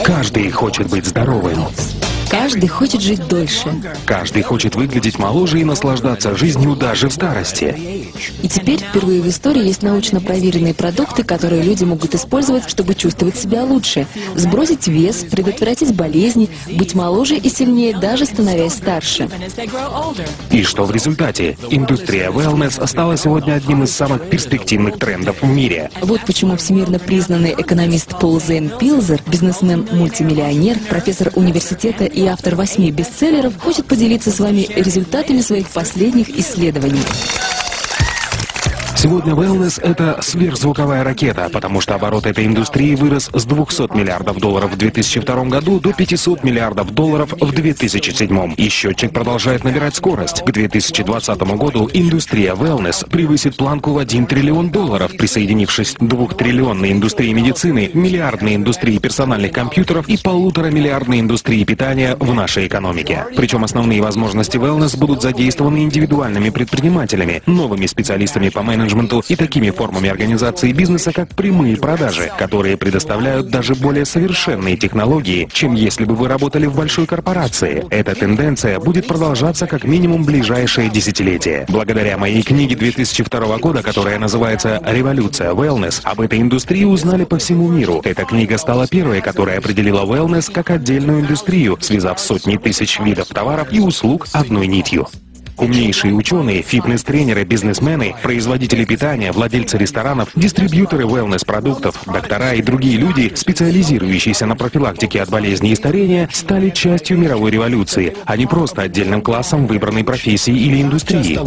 Каждый хочет быть здоровым. Каждый хочет жить дольше. Каждый хочет выглядеть моложе и наслаждаться жизнью даже в старости. И теперь впервые в истории есть научно проверенные продукты, которые люди могут использовать, чтобы чувствовать себя лучше, сбросить вес, предотвратить болезни, быть моложе и сильнее, даже становясь старше. И что в результате? Индустрия wellness стала сегодня одним из самых перспективных трендов в мире. Вот почему всемирно признанный экономист Пол Зейн Пилзер, бизнесмен-мультимиллионер, профессор университета и автор 8 бестселлеров, хочет поделиться с вами результатами своих последних исследований. Сегодня wellness — это сверхзвуковая ракета, потому что оборот этой индустрии вырос с 200 миллиардов долларов в 2002 году до 500 миллиардов долларов в 2007. И счетчик продолжает набирать скорость. К 2020 году индустрия wellness превысит планку в 1 триллион долларов, присоединившись к 2-триллионной индустрии медицины, миллиардной индустрии персональных компьютеров и 1,5-миллиардной индустрии питания в нашей экономике. Причем основные возможности wellness будут задействованы индивидуальными предпринимателями, новыми специалистами по менеджменту и такими формами организации бизнеса, как прямые продажи, которые предоставляют даже более совершенные технологии, чем если бы вы работали в большой корпорации. Эта тенденция будет продолжаться как минимум ближайшее десятилетие. Благодаря моей книге 2002 года, которая называется «Революция wellness», об этой индустрии узнали по всему миру. Эта книга стала первой, которая определила wellness как отдельную индустрию, связав сотни тысяч видов товаров и услуг одной нитью. Умнейшие ученые, фитнес-тренеры, бизнесмены, производители питания, владельцы ресторанов, дистрибьюторы wellness-продуктов, доктора и другие люди, специализирующиеся на профилактике от болезней и старения, стали частью мировой революции, а не просто отдельным классом выбранной профессии или индустрии.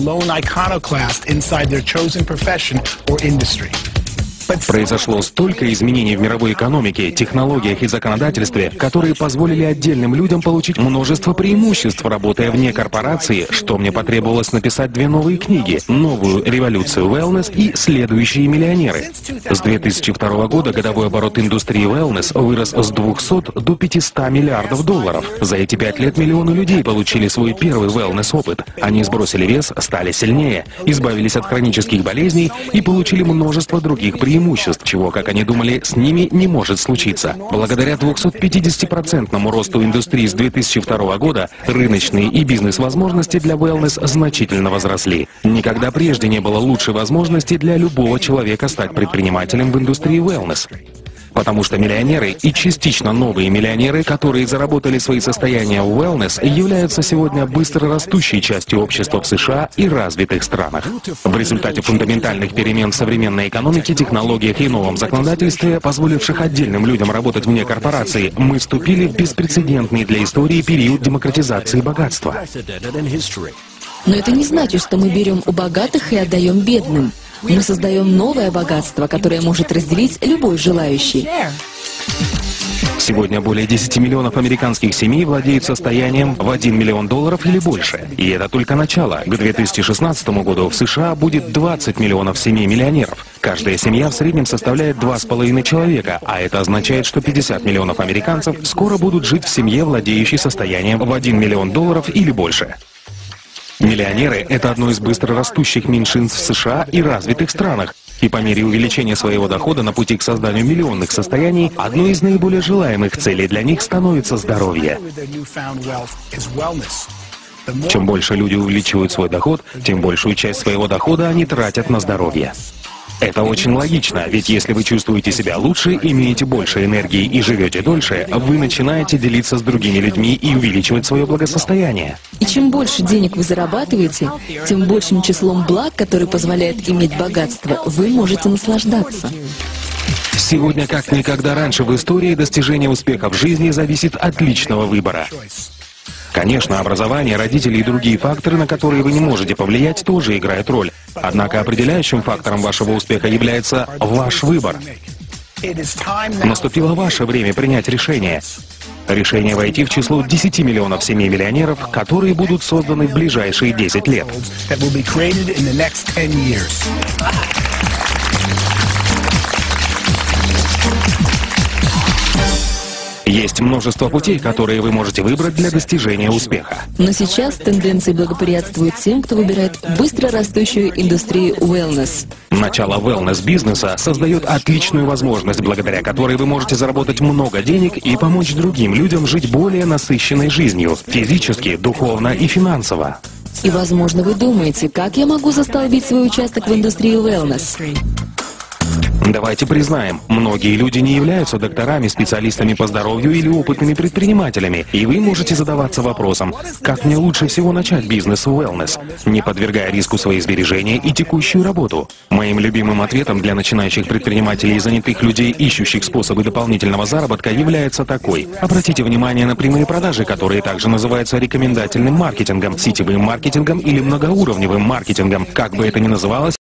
Произошло столько изменений в мировой экономике, технологиях и законодательстве, которые позволили отдельным людям получить множество преимуществ, работая вне корпорации, что мне потребовалось написать 2 новые книги: «Новую революцию wellness» и «Следующие миллионеры». С 2002 года годовой оборот индустрии wellness вырос с 200 до 500 миллиардов долларов. За эти 5 лет миллионы людей получили свой первый wellness-опыт. Они сбросили вес, стали сильнее, избавились от хронических болезней и получили множество других преимуществ, чего, как они думали, с ними не может случиться. Благодаря 250% росту индустрии с 2002 года рыночные и бизнес-возможности для wellness значительно возросли. Никогда прежде не было лучшей возможности для любого человека стать предпринимателем в индустрии wellness. Потому что миллионеры и частично новые миллионеры, которые заработали свои состояния в wellness, являются сегодня быстро растущей частью общества в США и развитых странах. В результате фундаментальных перемен в современной экономике, технологиях и новом законодательстве, позволивших отдельным людям работать вне корпорации, мы вступили в беспрецедентный для истории период демократизации богатства. Но это не значит, что мы берем у богатых и отдаем бедным. Мы создаем новое богатство, которое может разделить любой желающий. Сегодня более 10 миллионов американских семей владеют состоянием в 1 миллион долларов или больше. И это только начало. К 2016 году в США будет 20 миллионов семей-миллионеров. Каждая семья в среднем составляет 2,5 человека, а это означает, что 50 миллионов американцев скоро будут жить в семье, владеющей состоянием в 1 миллион долларов или больше. Миллионеры — это одно из быстро растущих меньшинств в США и развитых странах. И по мере увеличения своего дохода на пути к созданию миллионных состояний, одной из наиболее желаемых целей для них становится здоровье. Чем больше люди увеличивают свой доход, тем большую часть своего дохода они тратят на здоровье. Это очень логично, ведь если вы чувствуете себя лучше, имеете больше энергии и живете дольше, вы начинаете делиться с другими людьми и увеличивать свое благосостояние. И чем больше денег вы зарабатываете, тем большим числом благ, которые позволяют иметь богатство, вы можете наслаждаться. Сегодня, как никогда раньше в истории, достижение успеха в жизни зависит от личного выбора. Конечно, образование, родители и другие факторы, на которые вы не можете повлиять, тоже играют роль. Однако определяющим фактором вашего успеха является ваш выбор. Наступило ваше время принять решение. Решение войти в число 10 миллионов семей-миллионеров, которые будут созданы в ближайшие 10 лет. Есть множество путей, которые вы можете выбрать для достижения успеха. Но сейчас тенденции благоприятствуют тем, кто выбирает быстро растущую индустрию wellness. Начало wellness-бизнеса создает отличную возможность, благодаря которой вы можете заработать много денег и помочь другим людям жить более насыщенной жизнью, физически, духовно и финансово. И, возможно, вы думаете, как я могу застолбить свой участок в индустрии wellness? Давайте признаем, многие люди не являются докторами, специалистами по здоровью или опытными предпринимателями, и вы можете задаваться вопросом, как мне лучше всего начать бизнес в wellness, не подвергая риску свои сбережения и текущую работу. Моим любимым ответом для начинающих предпринимателей и занятых людей, ищущих способы дополнительного заработка, является такой. Обратите внимание на прямые продажи, которые также называются рекомендательным маркетингом, сетевым маркетингом или многоуровневым маркетингом, как бы это ни называлось.